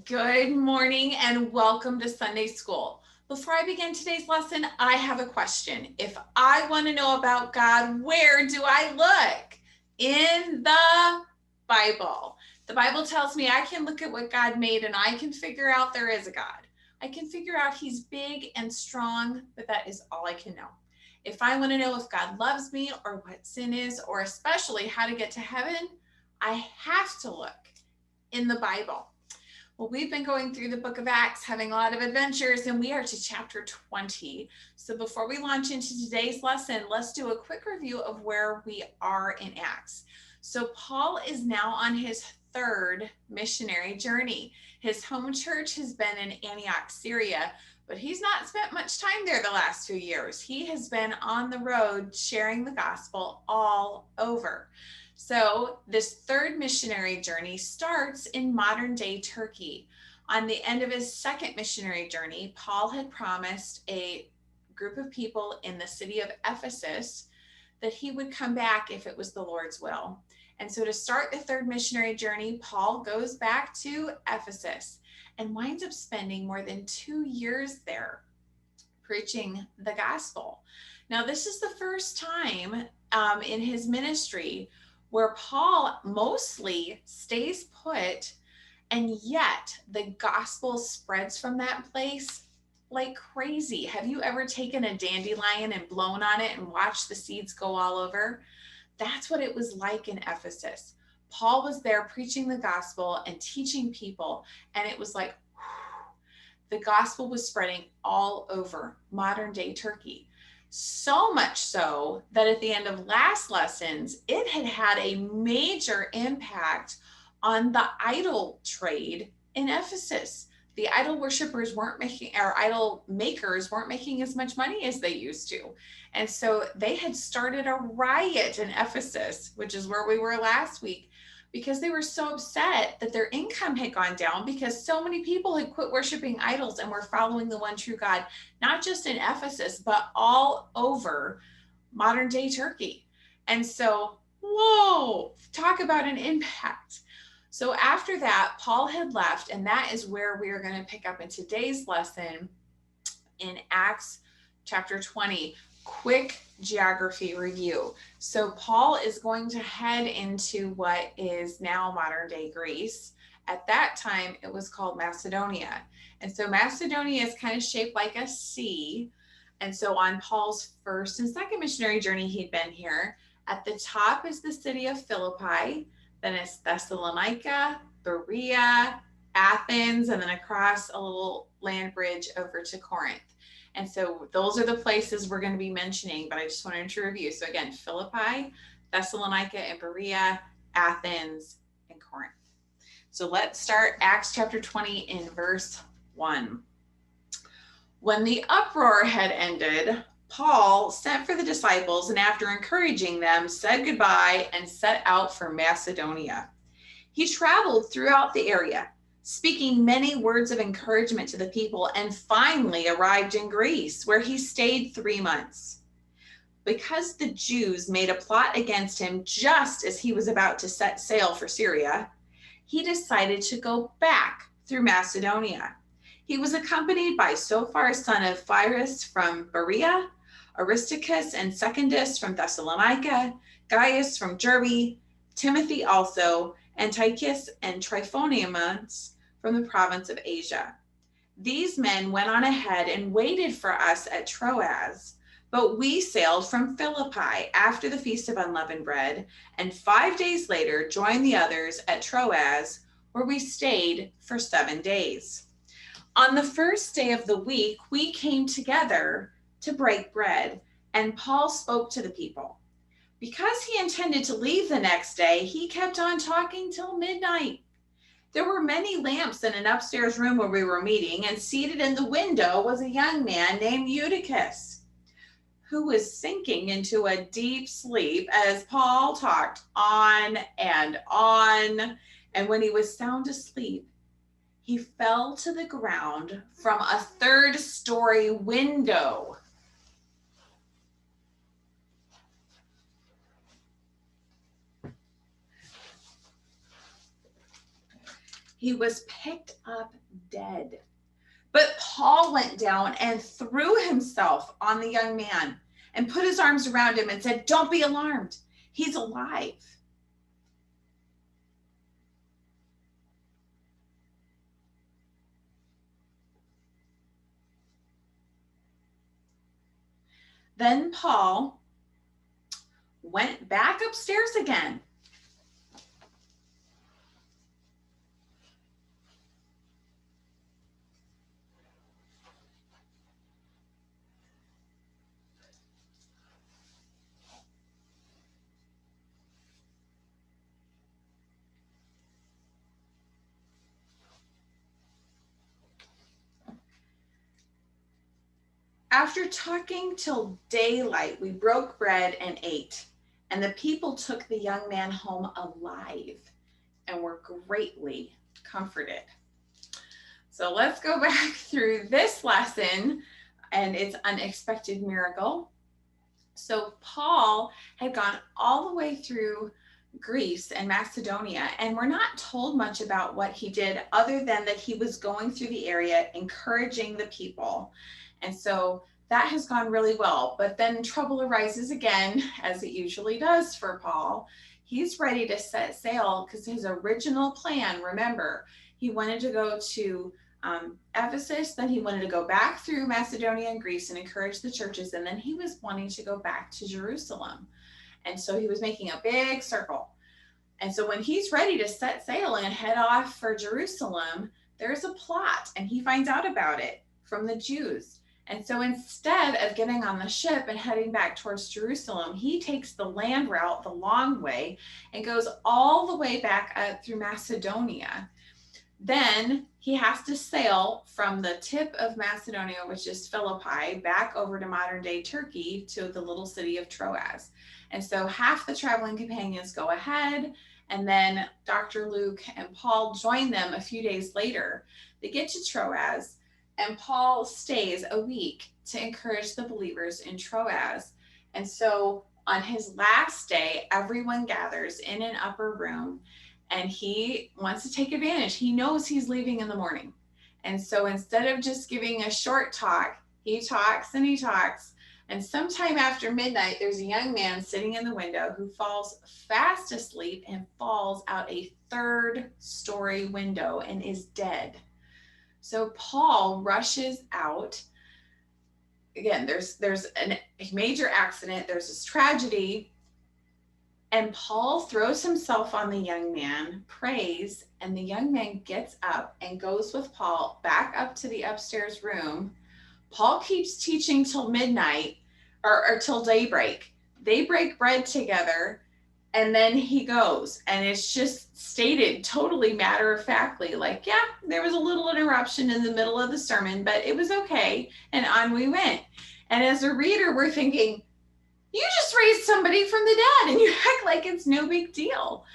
Good morning and welcome to Sunday School. Before I begin today's lesson, I have a question. If I want to know about God, where do I look? In the Bible. The Bible tells me I can look at what God made and I can figure out there is a God. I can figure out he's big and strong, but that is all I can know. If I want to know if God loves me or what sin is, or especially how to get to heaven, I have to look in the Bible. Well, we've been going through the book of Acts, having a lot of adventures, and we are to chapter 20. So before we launch into today's lesson, let's do a quick review of where we are in Acts. So Paul is now on his third missionary journey. His home church has been in Antioch, Syria, but he's not spent much time there the last few years. He has been on the road sharing the gospel all over. So this third missionary journey starts in modern day Turkey. On the end of his second missionary journey, Paul had promised a group of people in the city of Ephesus that he would come back if it was the Lord's will. And so to start the third missionary journey, Paul goes back to Ephesus and winds up spending more than 2 years there preaching the gospel. Now, this is the first time in his ministry where Paul mostly stays put, and yet the gospel spreads from that place like crazy. Have you ever taken a dandelion and blown on it and watched the seeds go all over? That's what it was like in Ephesus. Paul was there preaching the gospel and teaching people, and it was like the gospel was spreading all over modern day Turkey. So much so that at the end of last lessons, it had had a major impact on the idol trade in Ephesus. The idol worshippers weren't making, or idol makers weren't making as much money as they used to. And so they had started a riot in Ephesus, which is where we were last week, because they were so upset that their income had gone down because so many people had quit worshiping idols and were following the one true God, not just in Ephesus, but all over modern day Turkey. And so, whoa, talk about an impact. So after that, Paul had left, and that is where we are going to pick up in today's lesson in Acts chapter 20. Quick geography review. So Paul is going to head into what is now modern day Greece. At that time, it was called Macedonia. And so Macedonia is kind of shaped like a C. And so on Paul's first and second missionary journey, he'd been here. At the top is the city of Philippi, then it's Thessalonica, Berea, Athens, and then across a little land bridge over to Corinth. And so those are the places we're going to be mentioning, but I just wanted to review. So again, Philippi, Thessalonica, and Berea, Athens, and Corinth. So let's start Acts chapter 20 in verse 1. When the uproar had ended, Paul sent for the disciples, and after encouraging them, said goodbye and set out for Macedonia. He traveled throughout the area, speaking many words of encouragement to the people, and finally arrived in Greece, where he stayed 3 months. Because the Jews made a plot against him just as he was about to set sail for Syria, he decided to go back through Macedonia. He was accompanied by Sophar, son of Pyrrhus from Berea, Aristarchus and Secundus from Thessalonica, Gaius from Derbe, Timothy also, Eutychus and Tryphonimus from the province of Asia. These men went on ahead and waited for us at Troas, but we sailed from Philippi after the Feast of Unleavened Bread, and 5 days later joined the others at Troas, where we stayed for 7 days. On the first day of the week, we came together to break bread, and Paul spoke to the people. Because he intended to leave the next day, he kept on talking till midnight. There were many lamps in an upstairs room where we were meeting, and seated in the window was a young man named Eutychus, who was sinking into a deep sleep as Paul talked on. And when he was sound asleep, he fell to the ground from a third-story window. he was picked up dead. But Paul went down and threw himself on the young man and put his arms around him and said, "Don't be alarmed. He's alive." Then Paul went back upstairs again. After talking till daylight, we broke bread and ate, and the people took the young man home alive and were greatly comforted. So let's go back through this lesson and its unexpected miracle. So Paul had gone all the way through Greece and Macedonia, and we're not told much about what he did other than that he was going through the area encouraging the people. And so that has gone really well. But then trouble arises again, as it usually does for Paul. He's ready to set sail because his original plan, remember, he wanted to go to Ephesus, then he wanted to go back through Macedonia and Greece and encourage the churches, and then he was wanting to go back to Jerusalem. And so he was making a big circle. And so when he's ready to set sail and head off for Jerusalem, there's a plot, and he finds out about it from the Jews. And so instead of getting on the ship and heading back towards Jerusalem, he takes the land route, the long way, and goes all the way back up through Macedonia. Then he has to sail from the tip of Macedonia, which is Philippi, back over to modern day Turkey to the little city of Troas. And so half the traveling companions go ahead, and then Dr. Luke and Paul join them a few days later. They get to Troas, and Paul stays a week to encourage the believers in Troas. And so on his last day, everyone gathers in an upper room, and he wants to take advantage. He knows he's leaving in the morning. And so instead of just giving a short talk, he talks and he talks. And sometime after midnight, there's a young man sitting in the window who falls fast asleep and falls out a 3rd-story window and is dead. So Paul rushes out. Again, there's a major accident. There's this tragedy. And Paul throws himself on the young man, prays, and the young man gets up and goes with Paul back up to the upstairs room. Paul keeps teaching till midnight or till daybreak. They break bread together, and then he goes. And it's just stated totally matter-of-factly, like, yeah, there was a little interruption in the middle of the sermon, but it was okay. And on we went. And as a reader, we're thinking, you just raised somebody from the dead and you act like it's no big deal.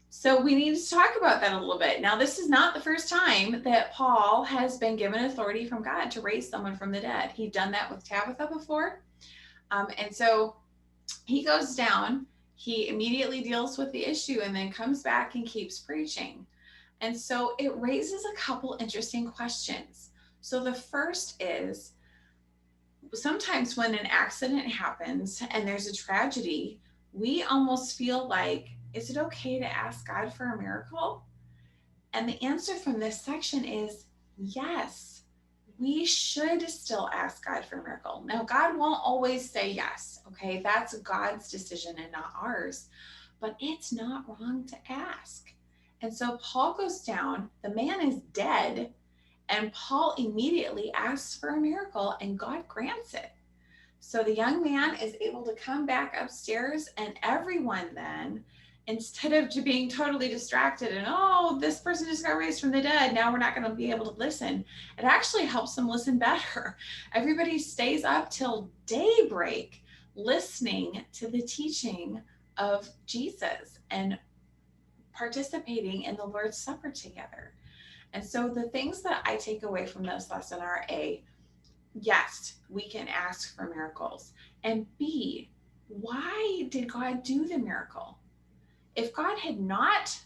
So we need to talk about that a little bit. Now, this is not the first time that Paul has been given authority from God to raise someone from the dead. He'd done that with Tabitha before. And so he goes down, he immediately deals with the issue and then comes back and keeps preaching. And so it raises a couple interesting questions. So the first is, sometimes when an accident happens and there's a tragedy, we almost feel like, is it okay to ask God for a miracle? And the answer from this section is yes, we should still ask God for a miracle. Now, God won't always say yes, okay? That's God's decision and not ours, but it's not wrong to ask. And so Paul goes down, the man is dead, and Paul immediately asks for a miracle, and God grants it. So the young man is able to come back upstairs, and everyone then, instead of being totally distracted and, oh, this person just got raised from the dead, now we're not going to be able to listen, it actually helps them listen better. Everybody stays up till daybreak listening to the teaching of Jesus and participating in the Lord's Supper together. And so the things that I take away from this lesson are A, yes, we can ask for miracles. And B, why did God do the miracle? If God had not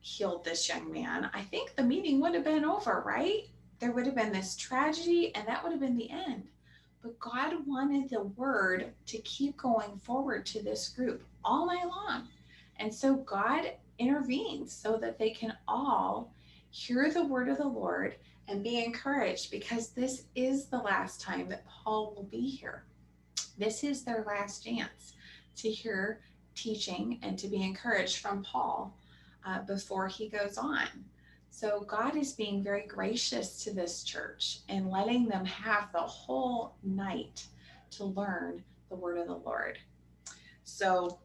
healed this young man, I think the meeting would have been over, right? There would have been this tragedy and that would have been the end. But God wanted the word to keep going forward to this group all night long. And so God intervenes so that they can all hear the word of the Lord and be encouraged, because this is the last time that Paul will be here. This is their last chance to hear teaching and to be encouraged from Paul before he goes on. So God is being very gracious to this church and letting them have the whole night to learn the word of the Lord. So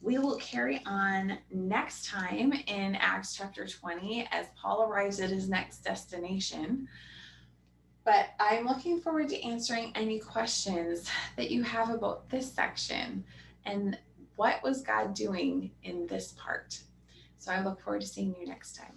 we will carry on next time in Acts chapter 20 as Paul arrives at his next destination. But I'm looking forward to answering any questions that you have about this section and what was God doing in this part. So I look forward to seeing you next time.